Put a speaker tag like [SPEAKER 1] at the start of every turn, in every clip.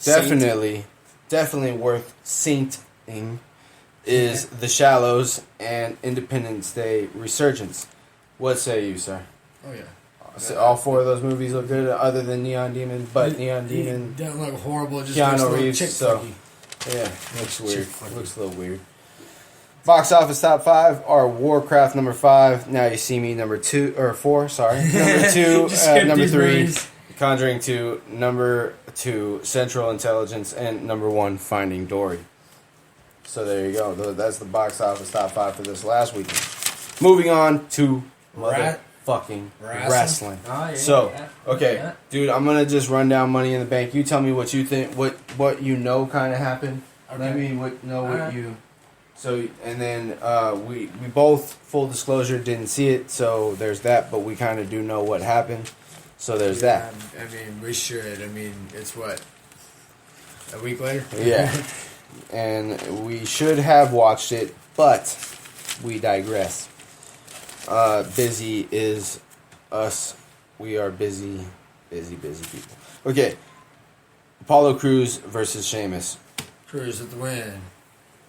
[SPEAKER 1] definitely worth sainting is The Shallows and Independence Day Resurgence. What say you, sir?
[SPEAKER 2] Oh, yeah.
[SPEAKER 1] So all four of those movies look good, other than Neon Demon, but Neon Demon
[SPEAKER 2] doesn't look horrible. It just
[SPEAKER 1] Keanu Reeves,
[SPEAKER 2] chick
[SPEAKER 1] so yeah, looks weird. Looks a little weird. Box office top 5 are Warcraft number 5. Now You See Me number 2 or 4. Sorry, number 2, number 3. Movies. Conjuring 2, number 2, Central Intelligence, and number 1, Finding Dory. So there you go. That's the box office top 5 for this last weekend. Moving on to motherfucking wrestling.
[SPEAKER 2] Oh, yeah,
[SPEAKER 1] so, okay, dude, I'm gonna just run down Money in the Bank. You tell me what you think, what you know kind of happened. Okay. Let me know what you. So, and then we both, full disclosure, didn't see it. So there's that, but we kind of do know what happened. So there's that.
[SPEAKER 2] I mean, we should. I mean, it's what, a week later?
[SPEAKER 1] Yeah. And we should have watched it, but we digress. Busy is us. We are busy people. Okay. Apollo Crews versus Sheamus.
[SPEAKER 2] Crews with the win.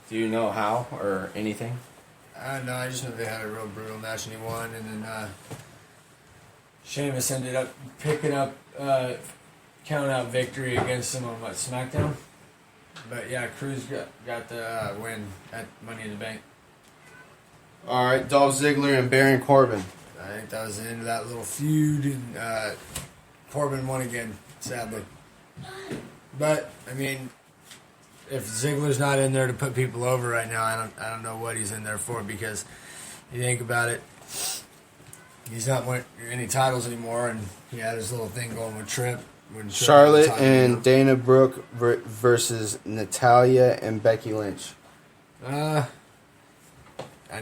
[SPEAKER 1] Do you know how or anything?
[SPEAKER 2] No, I just know they had a real brutal match and he won, and then Sheamus ended up picking up count out victory against him on SmackDown. But yeah, Crews got the win at Money in the Bank.
[SPEAKER 1] All right, Dolph Ziggler and Baron Corbin.
[SPEAKER 2] I think that was the end of that little feud, and Corbin won again, sadly. But I mean, if Ziggler's not in there to put people over right now, I don't know what he's in there for, because you think about it, he's not winning any titles anymore, and he had his little thing going with Tripp.
[SPEAKER 1] Charlotte and Dana Brooke versus Natalya and Becky Lynch.
[SPEAKER 2] I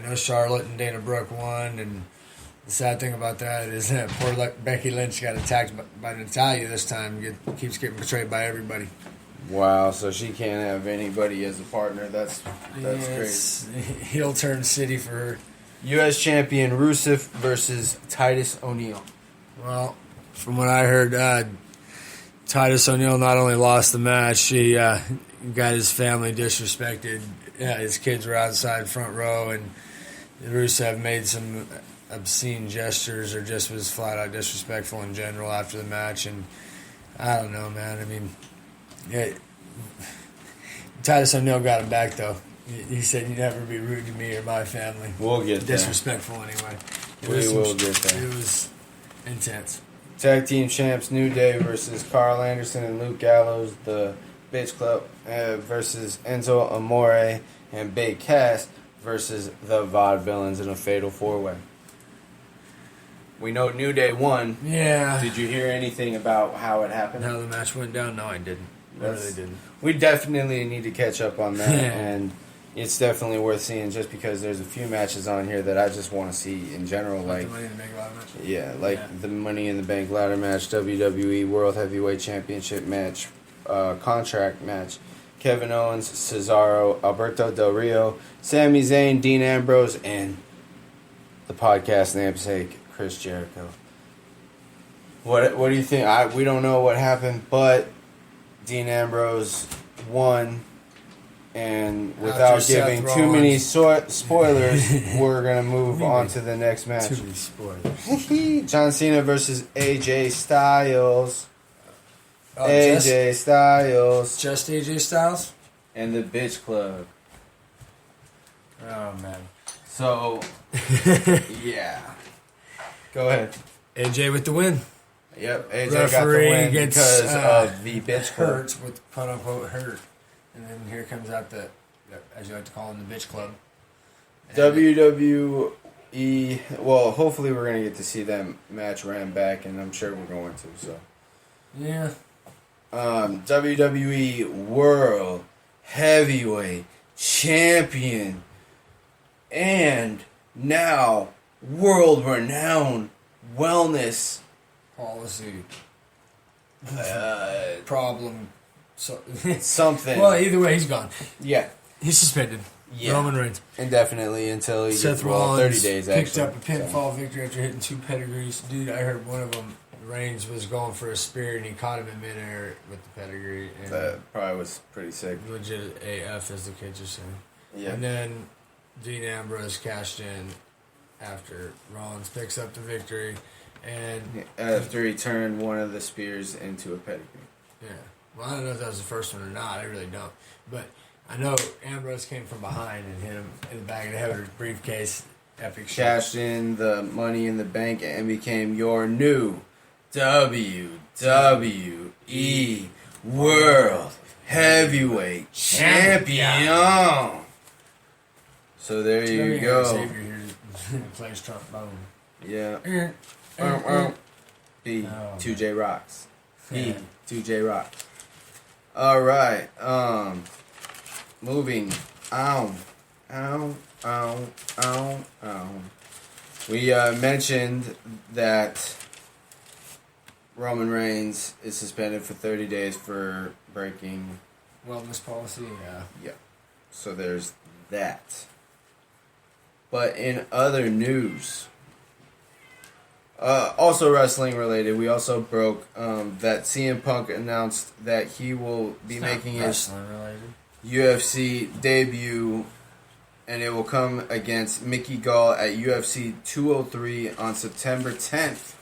[SPEAKER 2] know Charlotte and Dana Brooke won, and the sad thing about that is that poor Becky Lynch got attacked by Natalya this time. Keeps getting betrayed by everybody.
[SPEAKER 1] Wow, so she can't have anybody as a partner. That's crazy.
[SPEAKER 2] Heel turn city for her.
[SPEAKER 1] U.S. champion Rusev versus Titus O'Neil.
[SPEAKER 2] Well, from what I heard, Titus O'Neil not only lost the match, he got his family disrespected. Yeah, his kids were outside front row, and Rusev made some obscene gestures or just was flat out disrespectful in general after the match. And I don't know, man. I mean, Titus O'Neil got him back, though. He said, "You never be rude to me or my family."
[SPEAKER 1] We'll get there.
[SPEAKER 2] Disrespectful anyway.
[SPEAKER 1] We will get there.
[SPEAKER 2] It was intense.
[SPEAKER 1] Tag team champs New Day versus Carl Anderson and Luke Gallows. The Bitch Club versus Enzo Amore and Big Cass versus the Vaudevillains in a fatal 4-way. We know New Day won.
[SPEAKER 2] Yeah.
[SPEAKER 1] Did you hear anything about how it happened?
[SPEAKER 2] How the match went down? No, I didn't. I really didn't.
[SPEAKER 1] We definitely need to catch up on that, and it's definitely worth seeing just because there's a few matches on here that I just want to see in general. Like
[SPEAKER 2] the Money in the Bank ladder match?
[SPEAKER 1] Yeah, the Money in the Bank ladder match, WWE World Heavyweight Championship match, contract match, Kevin Owens, Cesaro, Alberto Del Rio, Sami Zayn, Dean Ambrose, and the podcast namesake, Chris Jericho. What do you think? We don't know what happened, but Dean Ambrose won. And without giving too many spoilers, we're going to move on to the next match.
[SPEAKER 2] Too many spoilers.
[SPEAKER 1] John Cena versus AJ Styles. AJ Styles.
[SPEAKER 2] Just AJ Styles?
[SPEAKER 1] And the Bitch Club.
[SPEAKER 2] Oh, man.
[SPEAKER 1] So, yeah. Go ahead.
[SPEAKER 2] AJ with the win.
[SPEAKER 1] Yep, AJ got the win because of the Bitch Club.
[SPEAKER 2] Hurt with quote-unquote hurt. And then here comes out the, as you like to call them, the Bitch Club. And
[SPEAKER 1] WWE, well, hopefully we're going to get to see that match ran back, and I'm sure we're going to, so.
[SPEAKER 2] Yeah.
[SPEAKER 1] WWE World Heavyweight Champion and now world-renowned wellness
[SPEAKER 2] policy problem. So,
[SPEAKER 1] something.
[SPEAKER 2] Well, either way, he's gone.
[SPEAKER 1] Yeah.
[SPEAKER 2] He's suspended.
[SPEAKER 1] Yeah.
[SPEAKER 2] Roman Reigns.
[SPEAKER 1] Indefinitely until he
[SPEAKER 2] Seth
[SPEAKER 1] gets
[SPEAKER 2] Rollins
[SPEAKER 1] 30 days,
[SPEAKER 2] picked
[SPEAKER 1] actually.
[SPEAKER 2] Up a pinfall victory after hitting 2 pedigrees. Dude, I heard one of them Reigns was going for a spear and he caught him in midair with the pedigree. And
[SPEAKER 1] That probably was pretty sick.
[SPEAKER 2] legit AF, as the kids are saying.
[SPEAKER 1] Yeah.
[SPEAKER 2] And then Dean Ambrose cashed in after Rollins picks up the victory. And
[SPEAKER 1] After he turned one of the spears into a pedigree.
[SPEAKER 2] yeah. Well, I don't know if that was the first one or not. I really don't. But I know Ambrose came from behind and hit him in the back of the head with his briefcase. Epic shit.
[SPEAKER 1] Cashed in the Money in the Bank and became your new WWE World Heavyweight Champion. So there you go.
[SPEAKER 2] Xavier here plays trombone.
[SPEAKER 1] Yeah. B2J rocks. B2J rocks. All right. Moving on. We mentioned that Roman Reigns is suspended for 30 days for breaking
[SPEAKER 2] Wellness policy, yeah.
[SPEAKER 1] Yeah. So there's that. But in other news, also wrestling related, we also broke that CM Punk announced that he will be making his UFC debut, and it will come against Mickey Gall at UFC 203 on September 10th.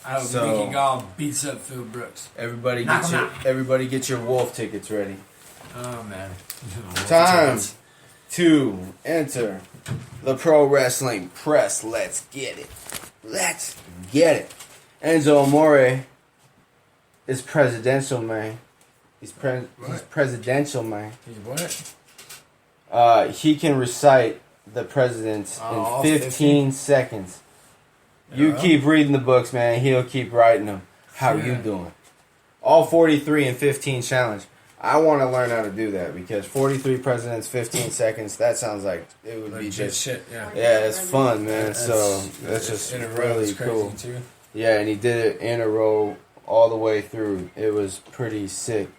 [SPEAKER 2] I hope Mickey Gall beats up Phil Brooks.
[SPEAKER 1] Everybody get your Wolf tickets ready.
[SPEAKER 2] Oh man.
[SPEAKER 1] Time to enter the pro wrestling press. Let's get it. Enzo Amore is presidential, man. He's presidential, man.
[SPEAKER 2] He's what?
[SPEAKER 1] He can recite the presidents in 15 seconds. You keep reading the books, man. He'll keep writing them. How you doing? All 43 in 15 challenge. I want to learn how to do that because 43 presidents, 15 seconds. That sounds like it would be just
[SPEAKER 2] shit. Yeah,
[SPEAKER 1] it's fun, man. That's just
[SPEAKER 2] in a row,
[SPEAKER 1] really cool.
[SPEAKER 2] Too.
[SPEAKER 1] Yeah, and he did it in a row all the way through. It was pretty sick.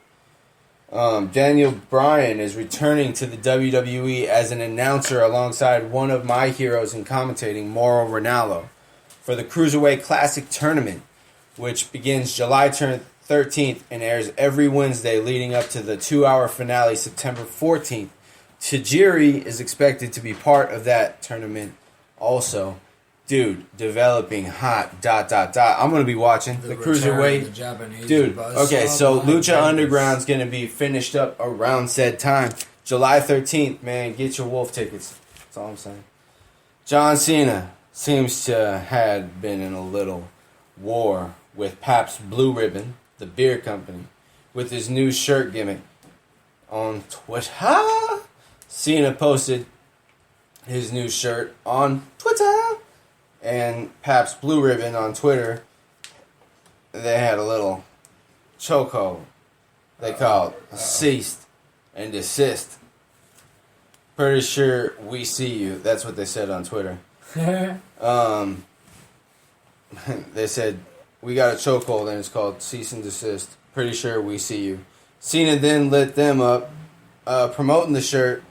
[SPEAKER 1] Daniel Bryan is returning to the WWE as an announcer alongside one of my heroes in commentating, Mauro Ranallo, for the Cruiserweight Classic Tournament, which begins July 13th and airs every Wednesday leading up to the 2-hour finale September 14th. Tajiri is expected to be part of that tournament also. Dude, developing hot, ... I'm going to be watching the Cruiserweight. Dude, okay, so Lucha Underground's going to be finished up around said time. July 13th, man, get your Wolf tickets. That's all I'm saying. John Cena seems to have been in a little war with Pabst Blue Ribbon, the beer company, with his new shirt gimmick. On Twitter, Cena posted his new shirt on Twitter. And Pabst Blue Ribbon on Twitter, they had a little chokehold. They called ceased and desist. Pretty sure we see you. That's what they said on Twitter. They said, we got a chokehold and it's called cease and desist. Pretty sure we see you. Cena then lit them up, promoting the shirt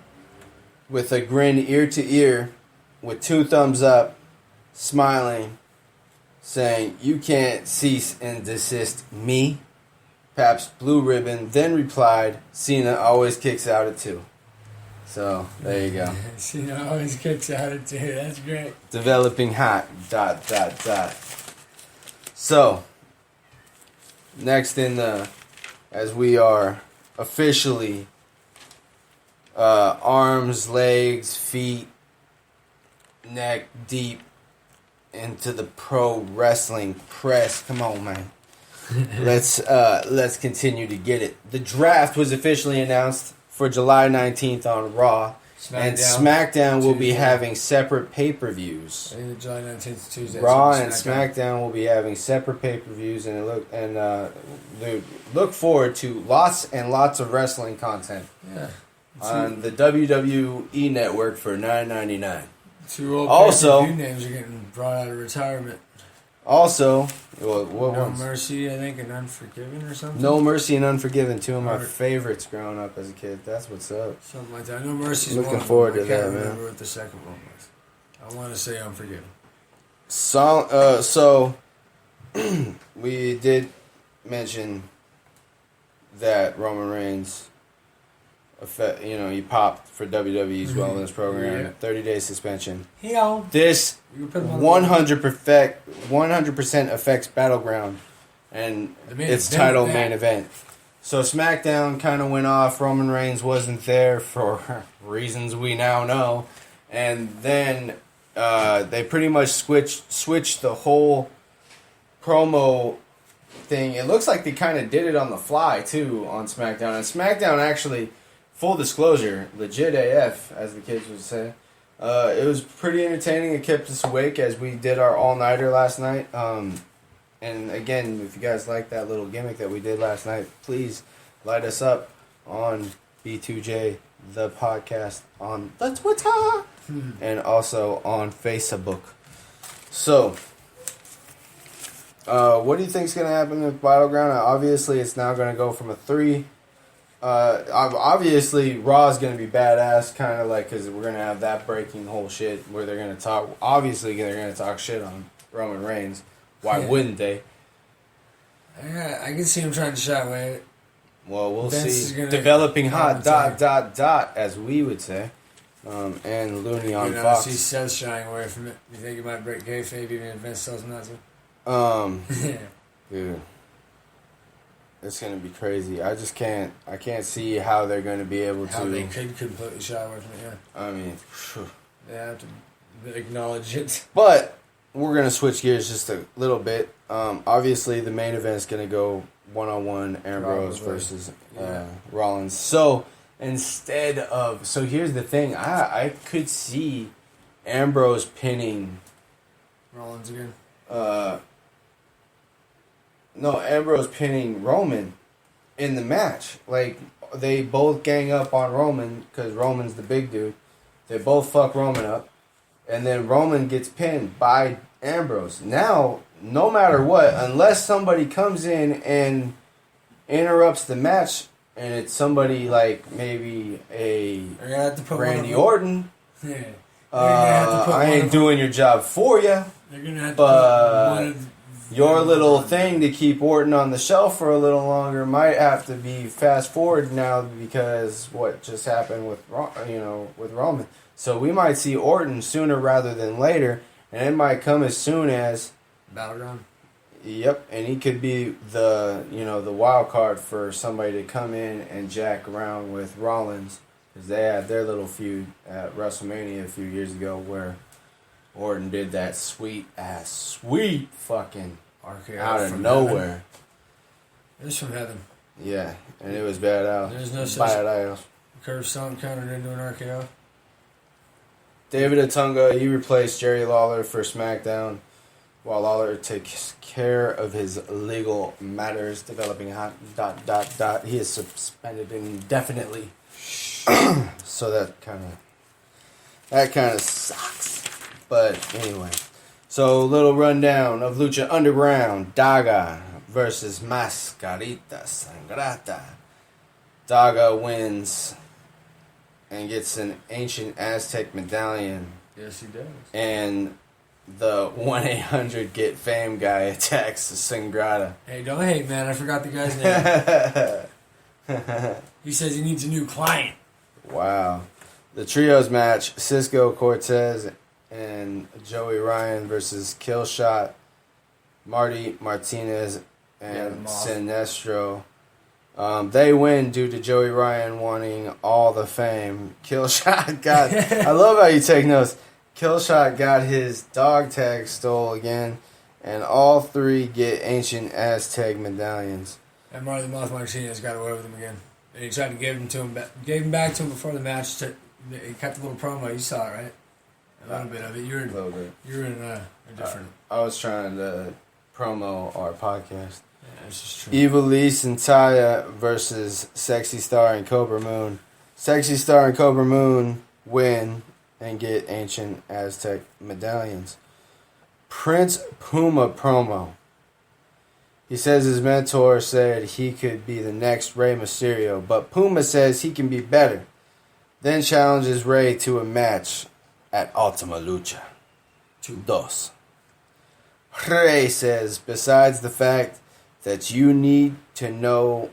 [SPEAKER 1] with a grin ear to ear with 2 thumbs up. Smiling, saying, you can't cease and desist me. Pabst Blue Ribbon then replied, Cena always kicks out at 2. So, there you go.
[SPEAKER 2] Cena always kicks out at 2. That's great.
[SPEAKER 1] Developing hot, ... So, next in the, as we are officially arms, legs, feet, neck deep into the pro wrestling press. Come on, man. Let's continue to get it. The draft was officially announced for July 19th on Raw. And SmackDown will be having separate pay-per-views.
[SPEAKER 2] I think July 19th is Tuesday.
[SPEAKER 1] Raw and SmackDown will be having separate pay-per-views, and look forward to lots and lots of wrestling content.
[SPEAKER 2] Yeah.
[SPEAKER 1] On the WWE Network for $9.99.
[SPEAKER 2] 2 old
[SPEAKER 1] also,
[SPEAKER 2] names are getting brought out of retirement.
[SPEAKER 1] Also, what
[SPEAKER 2] No
[SPEAKER 1] ones?
[SPEAKER 2] Mercy, I think, and Unforgiven or something.
[SPEAKER 1] No Mercy and Unforgiven, 2 of my favorites growing up as a kid. That's what's up.
[SPEAKER 2] Something like that. No Mercy's
[SPEAKER 1] Looking
[SPEAKER 2] one
[SPEAKER 1] forward to
[SPEAKER 2] of them. I
[SPEAKER 1] that,
[SPEAKER 2] can't
[SPEAKER 1] man.
[SPEAKER 2] remember what the second one was. I want to say Unforgiven.
[SPEAKER 1] So we did mention that Roman Reigns, he popped for WWE's wellness program, 30-day suspension. This 100% affects Battleground and its title main event. So SmackDown kind of went off. Roman Reigns wasn't there for reasons we now know. And then they pretty much switched the whole promo thing. It looks like they kind of did it on the fly, too, on SmackDown. And SmackDown actually, full disclosure, legit AF, as the kids would say. It was pretty entertaining. It kept us awake as we did our all-nighter last night. And again, if you guys like that little gimmick that we did last night, please light us up on B2J the podcast on the Twitter and also on Facebook. So, what do you think is going to happen with Battleground? Obviously, it's now going to go from a 3. Obviously, Raw is going to be badass, kind of like, because we're going to have that breaking whole shit where they're going to talk. Obviously, they're going to talk shit on Roman Reigns. Why wouldn't they?
[SPEAKER 2] I can see him trying to shy away.
[SPEAKER 1] Well, we'll see. Developing hot, ... as we would say. And Looney on Fox.
[SPEAKER 2] See Seth shying away from it. You think he might break kayfabe even if Vince tells him not
[SPEAKER 1] to? Dude. It's going to be crazy. I can't see how they're going to be able to.
[SPEAKER 2] How they could completely shy away from it, yeah.
[SPEAKER 1] I mean,
[SPEAKER 2] they have to acknowledge it.
[SPEAKER 1] But we're going to switch gears just a little bit. Obviously, the main event is going to go one-on-one Ambrose versus Rollins. So, here's the thing. I could see Ambrose pinning
[SPEAKER 2] Rollins again.
[SPEAKER 1] No, Ambrose pinning Roman in the match. Like, they both gang up on Roman because Roman's the big dude. They both fuck Roman up. And then Roman gets pinned by Ambrose. Now, no matter what, unless somebody comes in and interrupts the match, and it's somebody like maybe a Randy Orton, I ain't doing your job for you.
[SPEAKER 2] They're gonna have to
[SPEAKER 1] but
[SPEAKER 2] put one of
[SPEAKER 1] your little thing to keep Orton on the shelf for a little longer might have to be fast forward now because what just happened with Roman. So we might see Orton sooner rather than later, and it might come as soon as
[SPEAKER 2] Battleground.
[SPEAKER 1] Yep, and he could be the wild card for somebody to come in and jack around with Rollins because they had their little feud at WrestleMania a few years ago where Orton did that sweet fucking
[SPEAKER 2] RKO
[SPEAKER 1] out of nowhere.
[SPEAKER 2] It was from heaven.
[SPEAKER 1] Yeah, and it was badass.
[SPEAKER 2] There's no such curve stomp countered into an RKO.
[SPEAKER 1] David Otunga, he replaced Jerry Lawler for SmackDown while Lawler takes care of his legal matters, developing hot ... He is suspended indefinitely. So that kind of sucks. But anyway, so little rundown of Lucha Underground. Daga versus Mascarita Sangrata. Daga wins and gets an ancient Aztec medallion.
[SPEAKER 2] Yes, he does. And
[SPEAKER 1] the 1-800-GET-FAME guy attacks Sangrata.
[SPEAKER 2] Hey, don't hate, man. I forgot the guy's name. He says he needs a new client.
[SPEAKER 1] Wow. The trios match, Cisco Cortez and Joey Ryan versus Killshot, Marty Martinez, and Sinestro. They win due to Joey Ryan wanting all the fame. Killshot got... I love how you take notes. Killshot got his dog tag stole again, and all three get ancient Aztec medallions.
[SPEAKER 2] And Marty the Moth Martinez got away with them again. And he tried to give them to him, gave him back to him before the match. He cut the little promo. You saw it, right? A little bit of it. You're in a different...
[SPEAKER 1] I was trying to promo our podcast.
[SPEAKER 2] Yeah, it's just true.
[SPEAKER 1] Evil Lee and Taya versus Sexy Star and Cobra Moon. Sexy Star and Cobra Moon win and get ancient Aztec medallions. Prince Puma promo. He says his mentor said he could be the next Rey Mysterio, but Puma says he can be better. Then challenges Rey to a match at Ultima Lucha 2. Rey says, besides the fact that you need to know